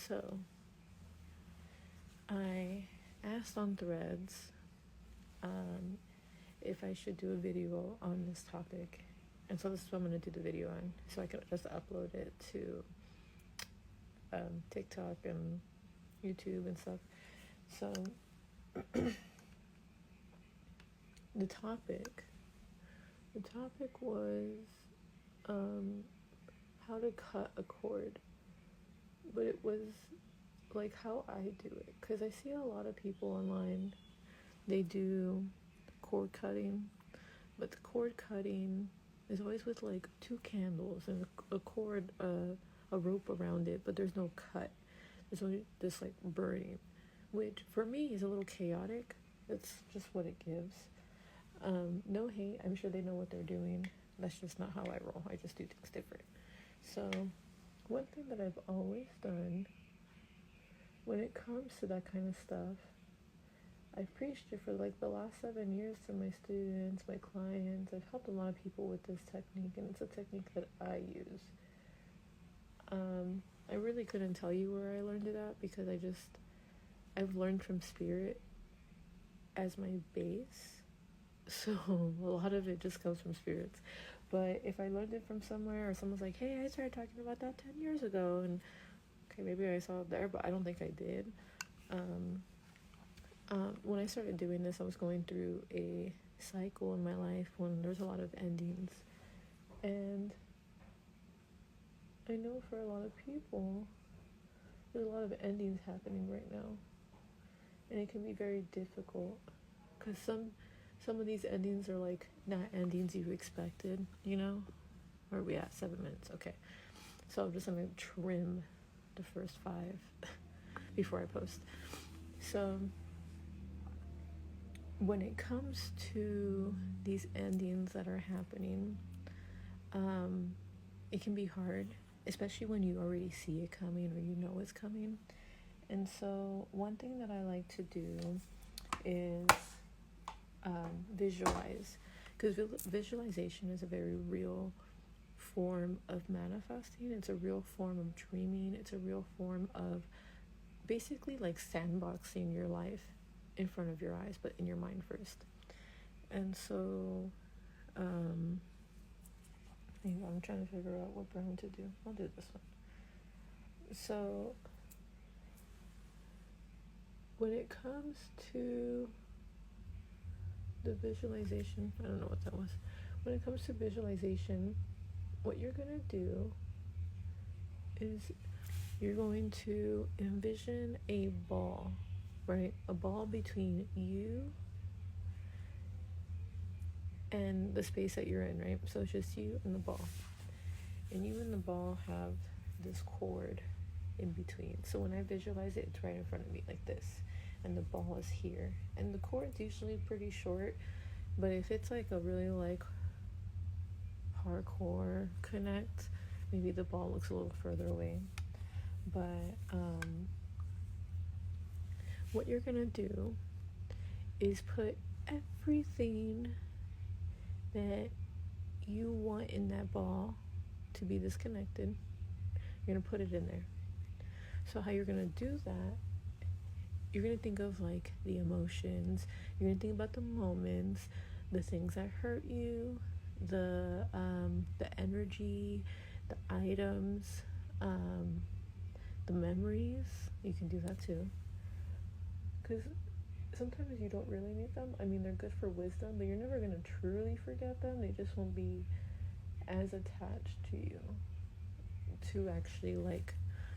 So I asked on Threads if I should do a video on this topic, and so this is what I'm going to do the video on, so I can just upload it to TikTok and YouTube and stuff. So the topic was how to cut a cord, but it was like how I do it, because I see a lot of people online, they do cord cutting, but the cord cutting is always with like 2 candles and a cord, a rope around it, but there's no cut. There's only this like burning, which for me is a little chaotic. It's just what it gives. No hate, I'm sure they know what they're doing. That's just not how I roll. I just do things different. So one thing that I've always done when it comes to that kind of stuff, I've preached it for like the last 7 years to my students, my clients. I've helped a lot of people with this technique, and it's a technique that I use. I really couldn't tell you where I learned it at, because I've learned from spirit as my base. So a lot of it just comes from spirits. But if I learned it from somewhere, or someone's like, hey, I started talking about that 10 years ago, and okay, maybe I saw it there, but I don't think I did. When I started doing this, I was going through a cycle in my life when there's a lot of endings. And I know for a lot of people, there's a lot of endings happening right now. And it can be very difficult, because some of these endings are like not endings you expected, you know? Where are we at? 7 minutes. Okay. So I'm just going to trim the first 5 before I post. So when it comes to these endings that are happening, it can be hard, especially when you already see it coming or you know it's coming. And so one thing that I like to do is visualize, because visualization is a very real form of manifesting. It's a real form of dreaming. It's a real form of basically like sandboxing your life in front of your eyes, but in your mind first. And so I'm trying to figure out what brown to do. I'll do this one. So when it comes to the visualization, I don't know what that was. When it comes to visualization, what you're going to do is you're going to envision a ball, right? A ball between you and the space that you're in, right? So it's just you and the ball. And you and the ball have this cord in between. So when I visualize it, it's right in front of me like this. And the ball is here. And the cord's usually pretty short. But if it's like a really like hardcore connect, maybe the ball looks a little further away. But what you're going to do is put everything that you want in that ball to be disconnected. You're going to put it in there. So how you're going to do that, you're going to think of like the emotions. You're going to think about the moments, the things that hurt you, the energy, the items, the memories. You can do that too, because sometimes you don't really need them. I mean, they're good for wisdom, but you're never going to truly forget them. They just won't be as attached to you to actually like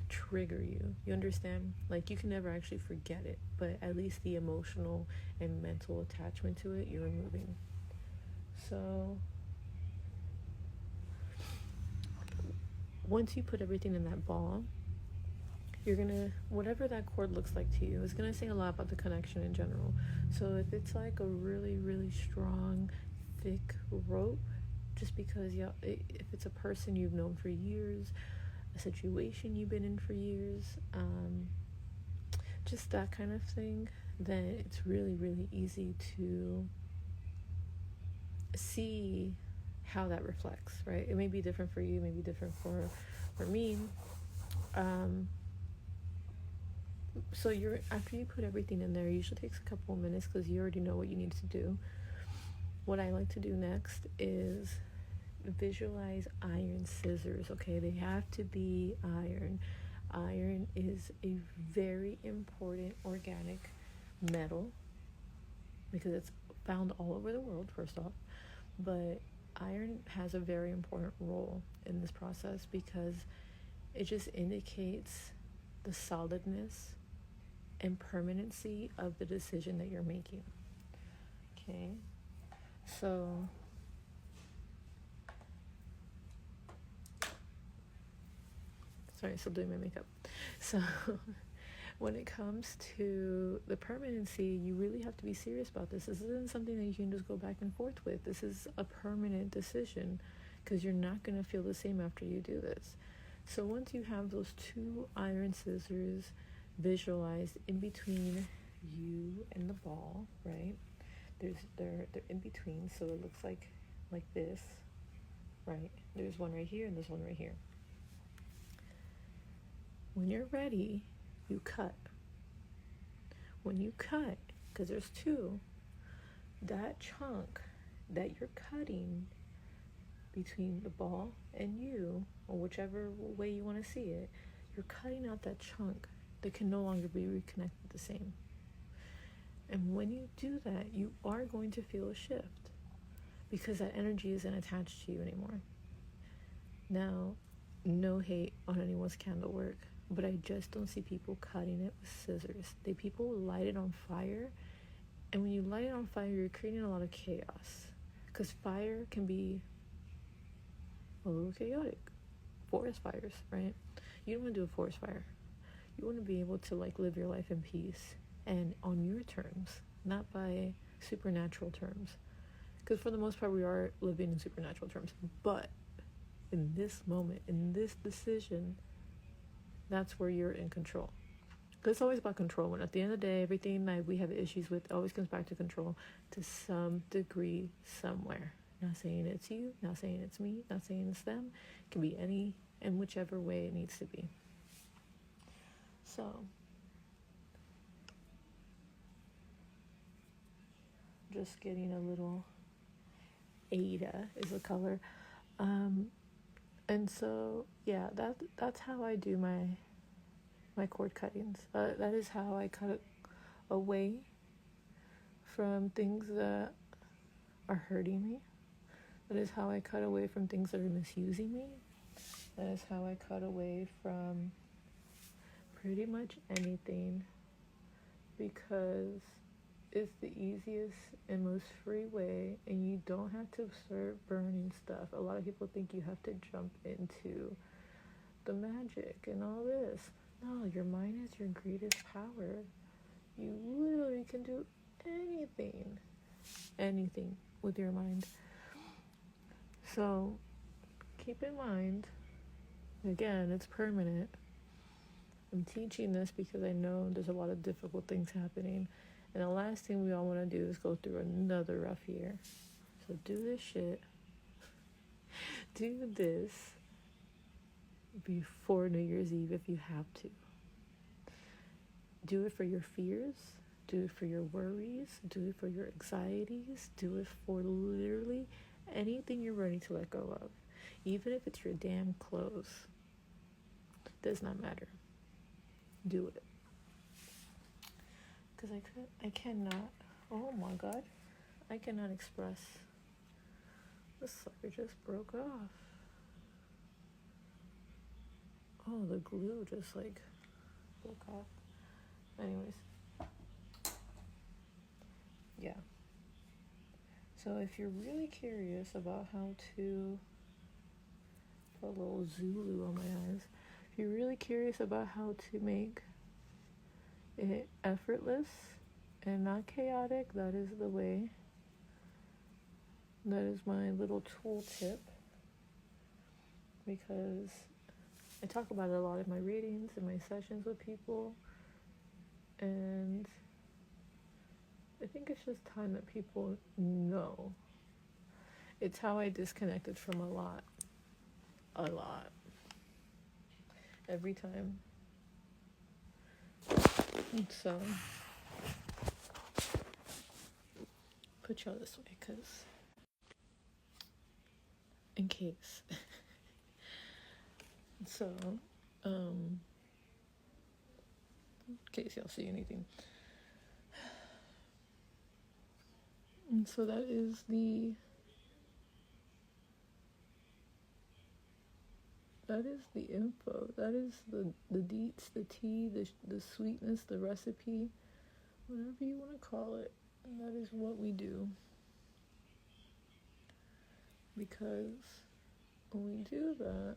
trigger you. You understand? Like, you can never actually forget it, but at least the emotional and mental attachment to it, you're removing. So once you put everything in that ball, you're gonna, whatever that cord looks like to you, is gonna say a lot about the connection in general. So if it's like a really, really strong, thick rope, just because if it's a person you've known for years, a situation you've been in for years, just that kind of thing, then it's really, really easy to see how that reflects, right? It may be different for you, maybe different for me. So after you put everything in there, it usually takes a couple of minutes because you already know what you need to do. What I like to do next is visualize iron scissors. Okay, they have to be iron. Iron is a very important organic metal because it's found all over the world, first off. But iron has a very important role in this process because it just indicates the solidness and permanency of the decision that you're making. Okay, so sorry, still doing my makeup. So when it comes to the permanency, you really have to be serious about this. This isn't something that you can just go back and forth with. This is a permanent decision because you're not going to feel the same after you do this. So once you have those two iron scissors visualized in between you and the ball, right? They're in between, so it looks like this, right? There's one right here and there's one right here. When you're ready, you cut. When you cut, because there's two, that chunk that you're cutting between the ball and you, or whichever way you want to see it, you're cutting out that chunk that can no longer be reconnected the same. And when you do that, you are going to feel a shift because that energy isn't attached to you anymore. Now, no hate on anyone's candle work, but I just don't see people cutting it with scissors. People light it on fire, and when you light it on fire, you're creating a lot of chaos because fire can be a little chaotic. Forest fires, right? You don't want to do a forest fire. You want to be able to live your life in peace and on your terms, not by supernatural terms, because for the most part we are living in supernatural terms. But in this moment, in this decision, that's where you're in control. It's always about control. When at the end of the day, everything that we have issues with always comes back to control to some degree somewhere. Not saying it's you, not saying it's me, not saying it's them. It can be any and whichever way it needs to be. So just getting a little Ada is a color. And so yeah, that's how I do my cord cuttings. That is how I cut away from things that are hurting me. That is how I cut away from things that are misusing me. That is how I cut away from pretty much anything, because it's the easiest and most free way, and you don't have to start burning stuff. A lot of people think you have to jump into the magic and all this. No, your mind is your greatest power. You literally can do anything with your mind. So keep in mind, again, it's permanent. I'm teaching this because I know there's a lot of difficult things happening, and the last thing we all want to do is go through another rough year. So do this shit. Do this before New Year's Eve if you have to. Do it for your fears. Do it for your worries. Do it for your anxieties. Do it for literally anything you're ready to let go of. Even if it's your damn clothes. Does not matter. Do it. Because I cannot, oh my god, I cannot express. This sucker just broke off. Oh, the glue just broke off. Anyways. Yeah. So if you're really curious about how to put a little Zulu on my eyes, if you're really curious about how to make it effortless and not chaotic, that is the way. That is my little tool tip, because I talk about it a lot in my readings and my sessions with people, and I think it's just time that people know. It's how I disconnected from a lot. Every time And so, put y'all this way, because in case. So, in case y'all see anything. And so that is the info. That is the deets, the tea, the sweetness, the recipe, whatever you want to call it. And that is what we do. Because when we do that,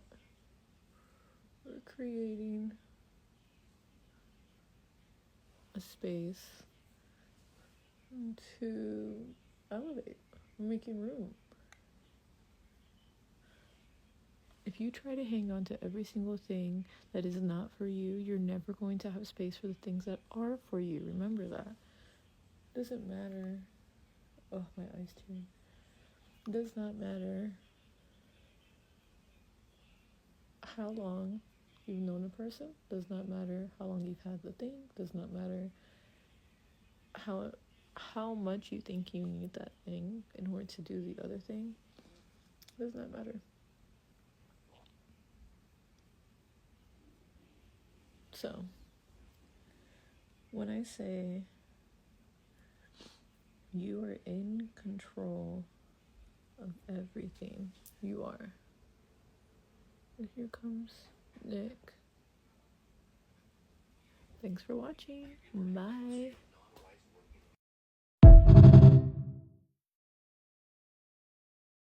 we're creating a space to elevate. We're making room. If you try to hang on to every single thing that is not for you, you're never going to have space for the things that are for you. Remember that. It doesn't matter. Oh, my eyes tearing. It does not matter how long you've known a person. Does not matter how long you've had the thing. Does not matter how much you think you need that thing in order to do the other thing. Does not matter. So, when I say you are in control of everything, you are. And here comes Nick. Thanks for watching. Bye.